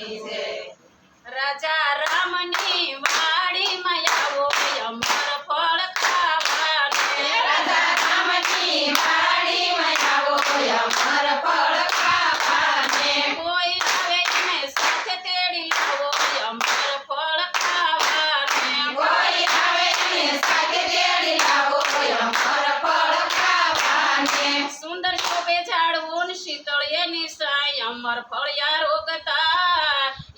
રાજા રામની વાડીમાં આવો અમર ફળ ખાવાને રાજા રામની વાડીમાં આવો અમર ફળ ખાવાને કોઈ આવે એને સાથે તેડી લાવો અમર ફળ ખાવાને કોઈ આવે એને સાથે તેડી લાવો અમર ફળ ખાવાને સુંદર શોભે ઝાડવું શીતળ એની સાય અમર ફળિયા રોગતા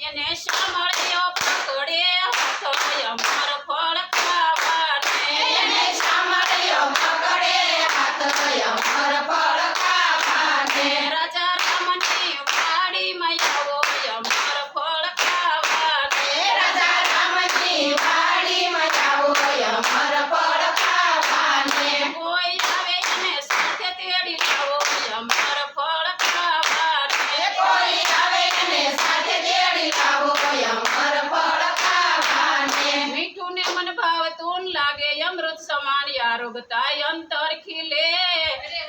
એને સાંભળ્યો પકડે હાથ અમર ફળ ખાવાને એને સાંભળ્યો પકડે હાથ અમર ફળ ખાવાને રાજા રામની વાડીમાં આવો અમર ફળ ખાવાને રાજા રામની વાડીમાં આવો અમર ફળ ખાવાને કોઈ આવે એને સાથે તેડી લાવો અમર ફળ ખાવાને કોઈ આવે એને સાથે તેડી લાવો અમર ફળ ખાવાને મીઠું ને મન ભાવતું લાગે અમૃત સમાન આરોગતા અંતર ખીલે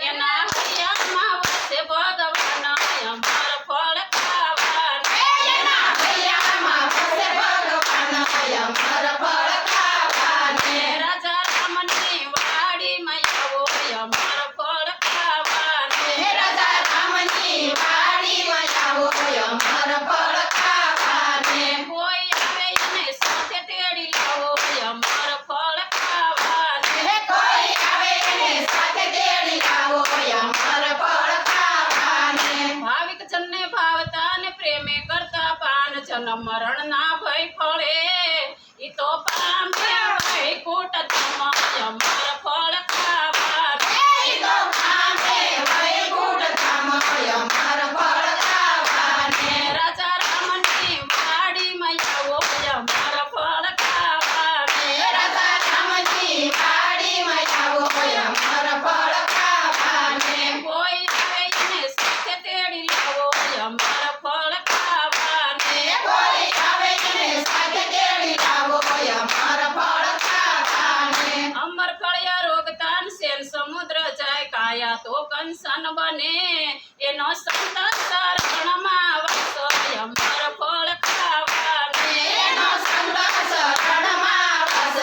એના હૈયામાં વસે ભગવાન અમર ફળ ખાવાને એના હૈયામાં વસે ભગવાન અમર ફળ ખાવાને રાજા રામની વાડીમાં આવો અમર ફળ ખાવાને રાજા રામની વાડીમાં આવો અમર ફળ ખાવાને કોઈ આવે એને સાથે તેડી લાવો અમર ફળ ખાવાને કોઈ આવે એને સાથે તેડી લાવો અમર ફળ ખાવાને ભાવિક જનને ભાવતા ને પ્રેમે કરતા પાન જન્મ મરણ ના ભય ફળે ઈ તો પામે વૈકુંઠ ધામ અમર ફળ ખાવાને તો પામે વૈકુંઠ ધામ અમર ફળ ખાવાને રાજા રામની વાડીમાં આવો અમર ફળ ખાવાને રાજા રામની વાડીમાં આવો અમર ફળ ખાવાને કોઈ આવે એને સાથે તેડી લાવો અમર ફળ ખાવાને કોઈ આવે એને સાથે તેડી લાવો અમર ફળ ખાવાને અમર ફળિયા રોગતાન સેન સમુદ્ર જાય કાયા તો કંસન બને એનો સંત શરણમાં વાસો અમર ફળ ખાવાને એનો સંત શરણમાં વાસ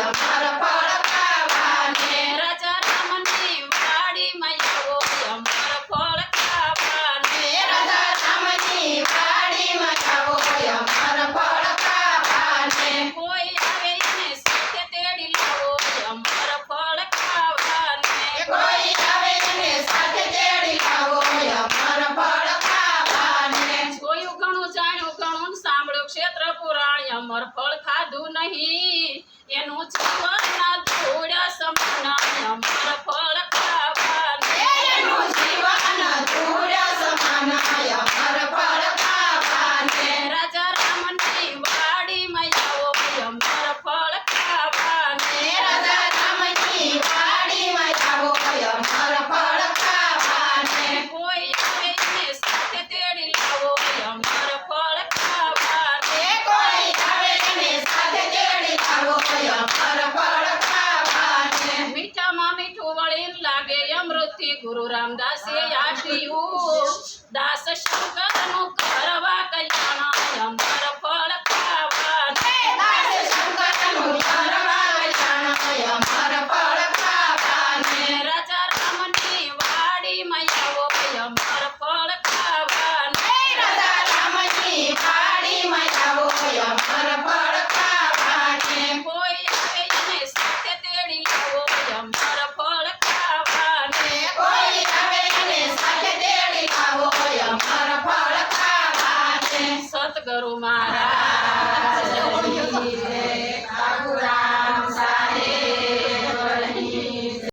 અમર ફળ ખાવાને રાજા રામની વાડીમાં આવો અમર ફળ ખાવાને રાજા રામની વાડીમાં આવો અમર ફળ ખાવાને કોઈ આવે એને સાથે તેડી લાવો અમર ફળ ખાવાને કોઈ આવે એને સાથે તેડી લાવો અમર ફળ ખાવાને જોયું ઘણું જાણ્યું ઘણું સાંભળ્યું ક્ષેત્ર પુરાણ અમર ફળ ખાધું નહીં એનું જીવન ના ધોળ્યા સમાન અમર ફળ ખાવાને એનું જીવન ધૂળ સમાન અમર ફળ ખાવાને રાજા રામની વાડીમાં આવો અમર ફળ ખાવાને રાજા રામની વાડીમાં આવો અમર ફળ ખાવાને કોઈ આવે એને સાથે તેડી લાવો અમર ફળ ખાવાને કોઈ આવે એને સાથે તેડી લાવો અમર ફળ ખાવાને મીઠામાં મીઠું વળીન લાગે અમૃતથી ગુરુ રામદાસે આપ્યું દાસ શંકરનું કરવા કલ્યાણ અમર ફળ ખાવાને દાસ શંકરનું કરવા કલ્યાણ અમર ફળ ખાવાને રાજા રામની વાડીમાં આવો અમર ફળ ખાવાને રાજા રામની વાડીમાં આવો અમર ફળ ખાવાને કોઈ આવે એને સાથે તેડી લાવો અમર ફળ ખાવાને કોઈ આવે એને સાથે તેડી લાવો અમર ફળ ખાવાને સતગુરુ મા